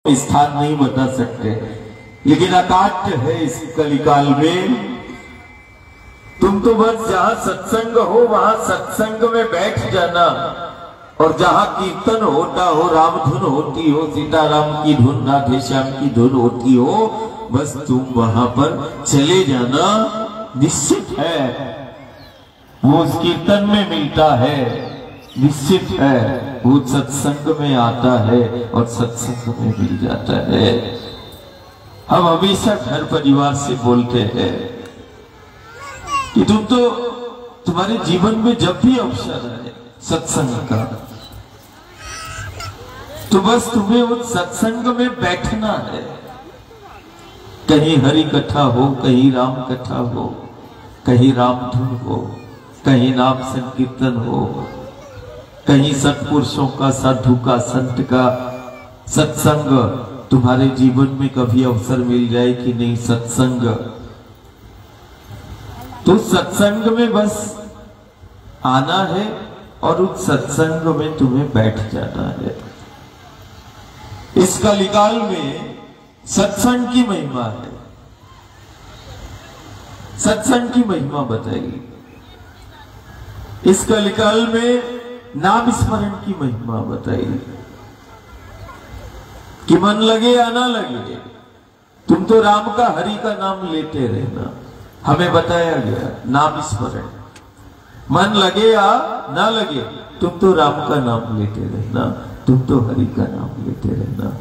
स्थान नहीं बता सकते, लेकिन अकाट्य है इस कलिकाल में। तुम तो बस जहां सत्संग हो वहां सत्संग में बैठ जाना, और जहां कीर्तन होता हो, राम धुन होती हो, सीताराम की धुन, राधे श्याम की धुन होती हो, बस तुम वहां पर चले जाना। निश्चित है वो उस कीर्तन में मिलता है, निश्चित है वो सत्संग में आता है और सत्संग में मिल जाता है। हम हमेशा घर परिवार से बोलते हैं कि तुम तो, तुम्हारे जीवन में जब भी अवसर है सत्संग का, तो बस तुम्हें उस सत्संग में बैठना है। कहीं हरि कथा हो, कहीं राम कथा हो, कहीं राम धुन हो, कहीं नाम संकीर्तन हो, कहीं सत्पुरुषों का, साधु का, संत का सत्संग तुम्हारे जीवन में कभी अवसर मिल जाए कि नहीं सत्संग, तो सत्संग में बस आना है और उस सत्संग में तुम्हें बैठ जाना है। इस कलिकाल में सत्संग की महिमा है। सत्संग की महिमा बताइए। इस कलिकाल में नाम स्मरण की महिमा बताइए कि मन लगे या ना लगे, तुम तो राम का, हरि का नाम लेते रहना। हमें बताया गया नाम स्मरण, मन लगे या ना लगे, तुम तो राम का नाम लेते रहना, तुम तो हरि का नाम लेते रहना।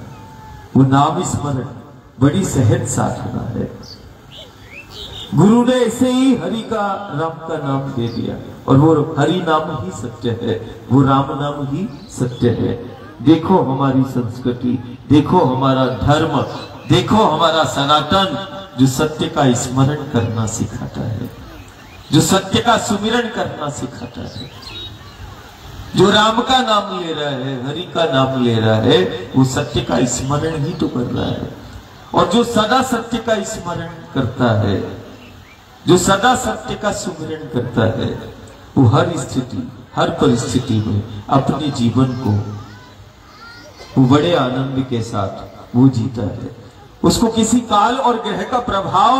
वो नाम स्मरण बड़ी सहज साधना है। गुरु ने ऐसे ही हरि का, राम का नाम दे दिया, और वो हरि नाम ही सत्य है, वो राम नाम ही सत्य है। देखो हमारी संस्कृति, देखो हमारा धर्म, देखो हमारा सनातन, जो सत्य का स्मरण करना सिखाता है, जो सत्य का सुमिरन करना सिखाता है, जो राम का नाम ले रहा है, हरि का नाम ले रहा है, वो सत्य का स्मरण ही तो कर रहा है। और जो सदा सत्य का स्मरण करता है, जो सदा सत्य का सुमिरन करता है, वो हर स्थिति, हर परिस्थिति में अपने जीवन को वो बड़े आनंद के साथ वो जीता है। उसको किसी काल और ग्रह का प्रभाव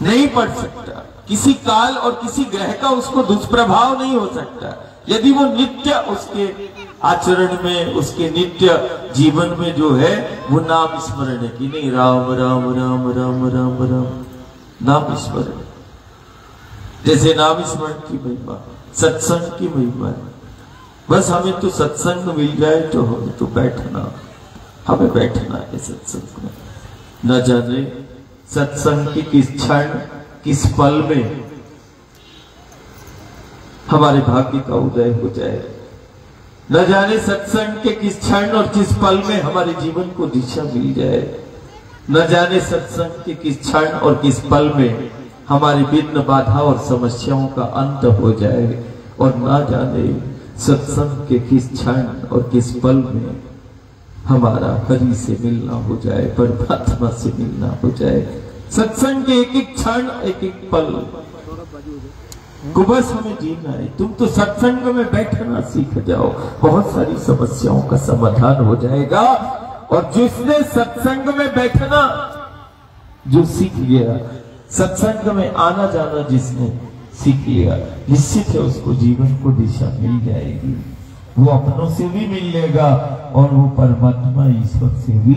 नहीं पड़ सकता, किसी काल और किसी ग्रह का उसको दुष्प्रभाव नहीं हो सकता, यदि वो नित्य उसके आचरण में, उसके नित्य जीवन में जो है वो नाम स्मरण है कि नहीं, राम राम राम राम राम राम, नाम स्मरण। जैसे नाम स्मरण की महिमा सत्संग की महिमा है। बस हमें तो सत्संग मिल जाए तो हमें तो बैठना, हमें बैठना है सत्संग में। न जाने सत्संग की किस क्षण, किस पल में हमारे भाग्य का उदय हो जाए। न जाने सत्संग के किस क्षण और किस पल में हमारे जीवन को दिशा मिल जाए। न जाने सत्संग के किस क्षण और किस पल में हमारी विघ्न, बाधा और समस्याओं का अंत हो जाए। और न जाने सत्संग के किस क्षण और किस पल में हमारा हरि से मिलना हो जाए, परमात्मा से मिलना हो जाए। सत्संग के एक एक क्षण, एक एक पल को बस हमें जीना है। तुम तो सत्संग में बैठना सीख जाओ, बहुत सारी समस्याओं का समाधान हो जाएगा। और जिसने सत्संग में बैठना जो सीख गया, सत्संग में आना जाना जिसने सीख लिया, निश्चित है उसको जीवन को दिशा मिल जाएगी। वो अपनों से भी मिल लेगा और वो परमात्मा ईश्वर से भी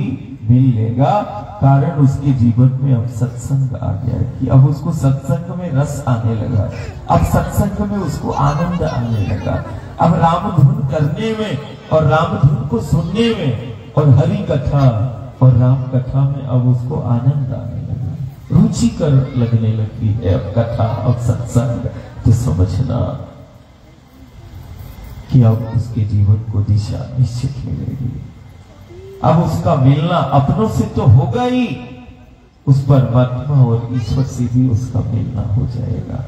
मिल लेगा। कारण उसके जीवन में अब सत्संग आ गया कि अब उसको सत्संग में रस आने लगा, अब सत्संग में उसको आनंद आने लगा। अब राम धुन करने में और राम धुन को सुनने में और हरि कथा और राम कथा में अब उसको आनंद आने लगा, रुचि कर लगने लगी है अब कथा, अब सत्संग। तो समझना कि अब उसके जीवन को दिशा निश्चित मिलेगी। अब उसका मिलना अपनों से तो होगा ही, उस परमात्मा और ईश्वर से भी उसका मिलना हो जाएगा।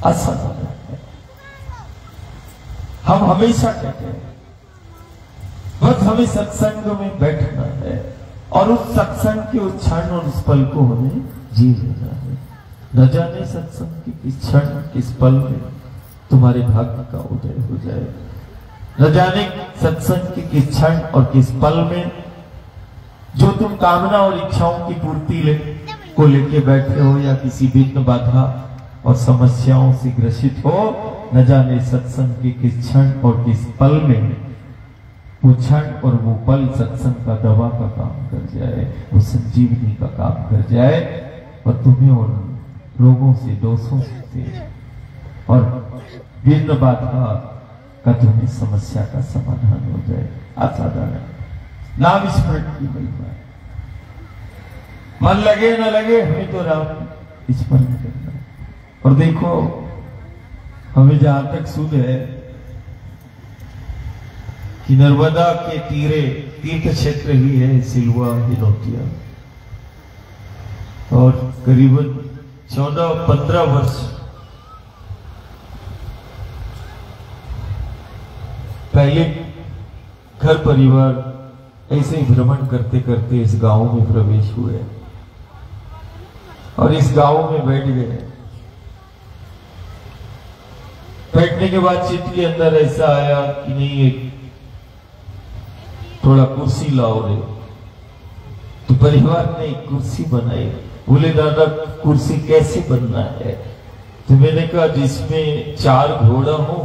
असंभव है। हम हमेशा कहते हैं बस हमें सत्संग में बैठना है और उस सत्संग के उस क्षण और उस पल को हमें जी लेना है। न जाने सत्संग के किस क्षण, किस पल में तुम्हारे भाग्य का उदय हो जाए। न जाने सत्संग के किस क्षण और किस पल में जो तुम कामना और इच्छाओं की पूर्ति को लेके बैठे हो या किसी विघ्न बाधा और समस्याओं से ग्रसित हो, न जाने सत्संग के किस क्षण और किस पल में वो क्षण और वो पल सत्संग का दवा का काम कर जाए, वो संजीवनी का काम कर जाए और तुम्हें और रोगों से, दोषों से और विघ्न बाधा का तुम्हें समस्या का समाधान हो जाए। असाधारण नाम स्मरण की महिमा है। मन लगे न लगे हमें तो राम स्मरण करना। और देखो हमें जहां तक सुध है कि नर्मदा के तीरे तीर्थ क्षेत्र ही है सिलवा हिनोतिया, और करीबन 14-15 वर्ष पहले घर परिवार ऐसे ही भ्रमण करते करते इस गांव में प्रवेश हुए और इस गांव में बैठ गए। बैठने के बाद चित्त के अंदर ऐसा आया कि नहीं एक थोड़ा कुर्सी लाओ रे, तो परिवार ने एक कुर्सी बनाई। बोले दादा कुर्सी कैसे बनना है? तो मैंने कहा जिसमें 4 घोड़ा हो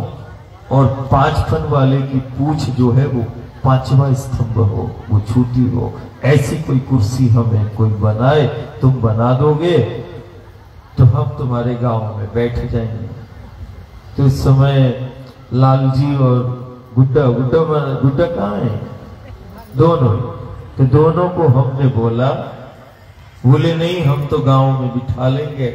और 5 फन वाले की पूंछ जो है वो 5वां स्तंभ हो, वो छूटी हो, ऐसी कोई कुर्सी हमें कोई बनाए, तुम बना दोगे तो हम तुम्हारे गांव में बैठ जाएंगे। तो इस समय लालजी और गुड्डा कहाँ है? दोनों। तो दोनों को हमने बोला, बोले नहीं हम तो गांव में बिठा लेंगे,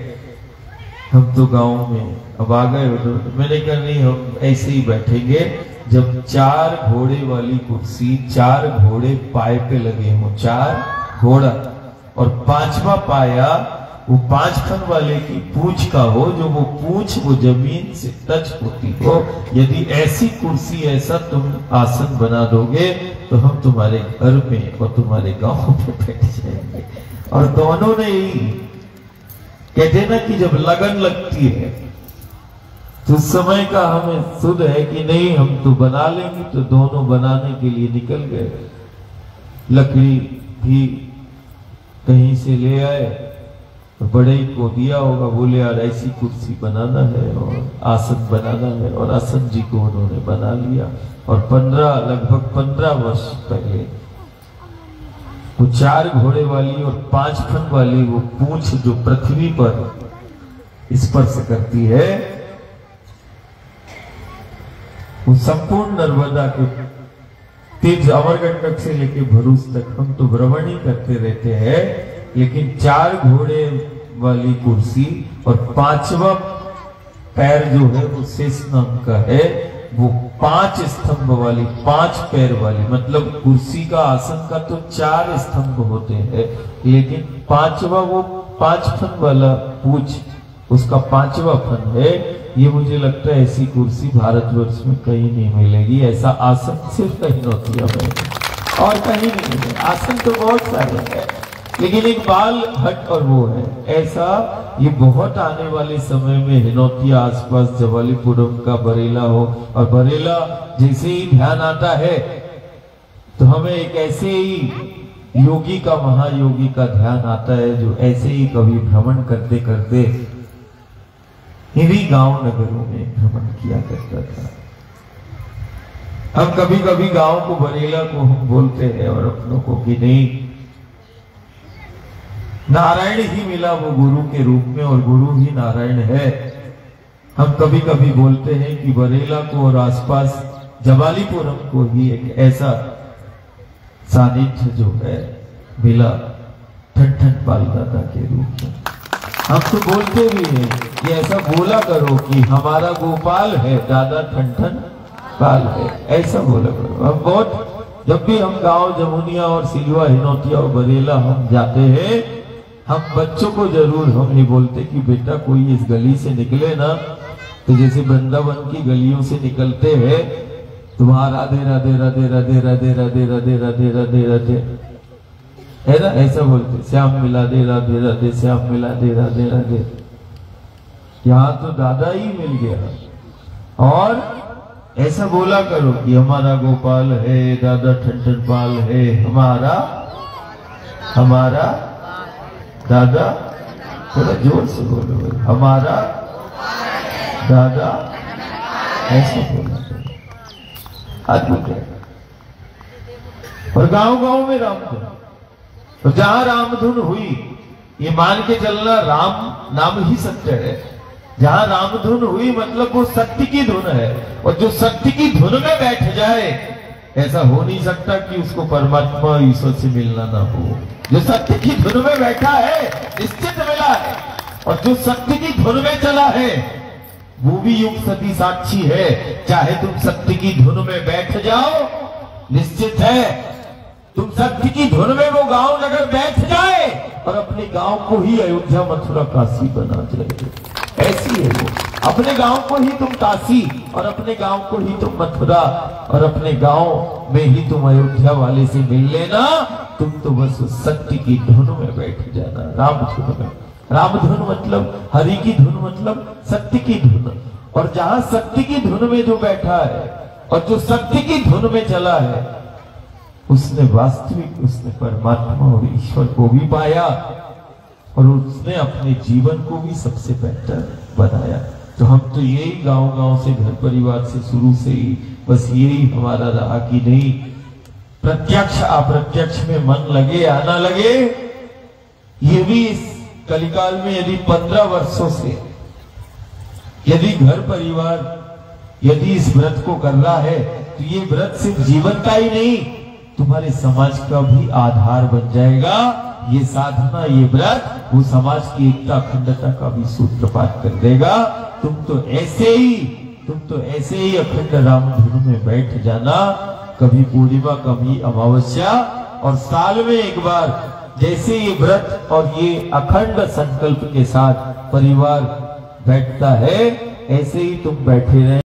हम तो गांव में। अब आ गए। मैंने कहा नहीं हम ऐसे ही बैठेंगे जब 4 घोड़े वाली कुर्सी, 4 घोड़े पाए पे लगे हों, 4 घोड़ा और 5वां पाया वो 5 फन वाले की पूंछ का हो, जो वो पूंछ वो जमीन से टच होती हो। यदि ऐसी कुर्सी, ऐसा तुम आसन बना दोगे तो हम तुम्हारे घर में और तुम्हारे गांव में बैठ जाएंगे। और दोनों ने ही कहते ना कि जब लगन लगती है तो उस समय का हमें सुध है कि नहीं हम तो बना लेंगे। तो दोनों बनाने के लिए निकल गए। लकड़ी भी कहीं से ले आए, तो बड़े को दिया होगा, बोले यार ऐसी कुर्सी बनाना है और आसन बनाना है, और आसन जी को उन्होंने बना लिया। और लगभग 15 वर्ष पहले वो 4 घोड़े वाली और 5 फन वाली वो पूंछ जो पृथ्वी पर स्पर्श करती है, वो संपूर्ण नर्मदा के तीर्थ अमरकंटक से लेके भरूच तक हम तो भ्रमण ही करते रहते हैं, लेकिन 4 घोड़े वाली कुर्सी और 5वां पैर जो है वो शेष नाम का है, वो 5 स्तंभ वाली, 5 पैर वाली, मतलब कुर्सी का आसन का तो 4 स्तंभ होते हैं, लेकिन 5वां वो 5 फन वाला पूछ, उसका 5वां फन है। ये मुझे लगता है ऐसी कुर्सी भारतवर्ष में कहीं नहीं मिलेगी। ऐसा आसन सिर्फ कहीं हिनोतिया में और कहीं नहीं मिलेगा। आसन तो बहुत सारे हैं, लेकिन एक बाल हट और वो है ऐसा। ये बहुत आने वाले समय में हिनोतिया आसपास जवालीपुरम का बरेला हो, और बरेला जैसे ही ध्यान आता है तो हमें एक ऐसे ही योगी का, महायोगी का ध्यान आता है जो ऐसे ही कभी भ्रमण करते करते इन्हीं गांव नगरों में भ्रमण किया करता था। हम कभी कभी गांव को, बरेला को हम बोलते हैं और अपनों को कि नहीं, नारायण ही मिला वो गुरु के रूप में और गुरु ही नारायण है। हम कभी कभी बोलते हैं कि बरेला को और आसपास जवालीपुरम को ही एक ऐसा सानिध्य जो है मिला ठन पाल दादा के रूप में। हम तो बोलते भी हैं कि ऐसा बोला करो कि हमारा गोपाल है, दादा ठन पाल है, ऐसा बोला करो। हम बहुत, जब भी हम गांव जमुनिया और सिलवा हिनोतिया और बरेला हम जाते हैं, हम बच्चों को जरूर हम नहीं बोलते कि बेटा कोई इस गली से निकले ना, तो जैसे वृंदावन की गलियों से निकलते हैं तो वहां राधे राधे राधे राधे राधे राधे राधे राधे राधे राधे है ना, ऐसा बोलते, श्याम मिला दे राधे राधे, श्याम मिला दे राधे राधे। यहाँ तो दादा ही मिल गया और ऐसा बोला करो कि हमारा गोपाल है, दादा ठंडन पाल है, हमारा दादा, थोड़ा जोर से बोलो भाई, हमारा दादा, ऐसा बोला करो। अद्भुत है। और गांव गांव में रामधुन, तो जहां रामधुन हुई, ये मान के चलना राम नाम ही सत्य है। जहां रामधुन हुई मतलब वो सत्य की धुन है, और जो सत्य की धुन में बैठ जाए, ऐसा हो नहीं सकता कि उसको परमात्मा ईश्वर से मिलना ना हो। जो सत्य की धुन में बैठा है निश्चित मिला है, और जो सत्य की धुन में चला है वो भी युग सती साक्षी है। चाहे तुम सत्य की धुन में बैठ जाओ, निश्चित है तुम सत्य की धुन में वो गांव नगर बैठ जाए और अपने गांव को ही अयोध्या मथुरा काशी बना जाए। ऐसी है वो। अपने गांव को ही तुम काशी, और अपने गांव को ही तुम मथुरा, और अपने गांव में ही तुम अयोध्या वाले से मिल लेना। तुम तो बस सत्य की धुन में बैठ जाना, रामधुन में। रामधुन मतलब हरि की धुन, मतलब सत्य की धुन। और जहां सत्य की धुन में जो बैठा है और जो सत्य की धुन में चला है, उसने वास्तविक, उसने परमात्मा और ईश्वर को भी पाया, और उसने अपने जीवन को भी सबसे बेहतर बनाया। तो हम तो यही गांव गांव से, घर परिवार से, शुरू से ही बस यही हमारा रहा कि नहीं, प्रत्यक्ष अप्रत्यक्ष में मन लगे या ना लगे, ये भी इस कलिकाल में यदि 15 वर्षों से यदि घर परिवार यदि इस व्रत को कर रहा है, तो ये व्रत सिर्फ जीवन का ही नहीं, तुम्हारे समाज का भी आधार बन जाएगा। ये साधना, ये व्रत वो समाज की एकता अखंडता का भी सूत्रपात कर देगा। तुम तो ऐसे ही अखंड रामधुन में बैठ जाना, कभी पूर्णिमा कभी अमावस्या, और साल में एक बार जैसे ये व्रत और ये अखंड संकल्प के साथ परिवार बैठता है, ऐसे ही तुम बैठे रहे।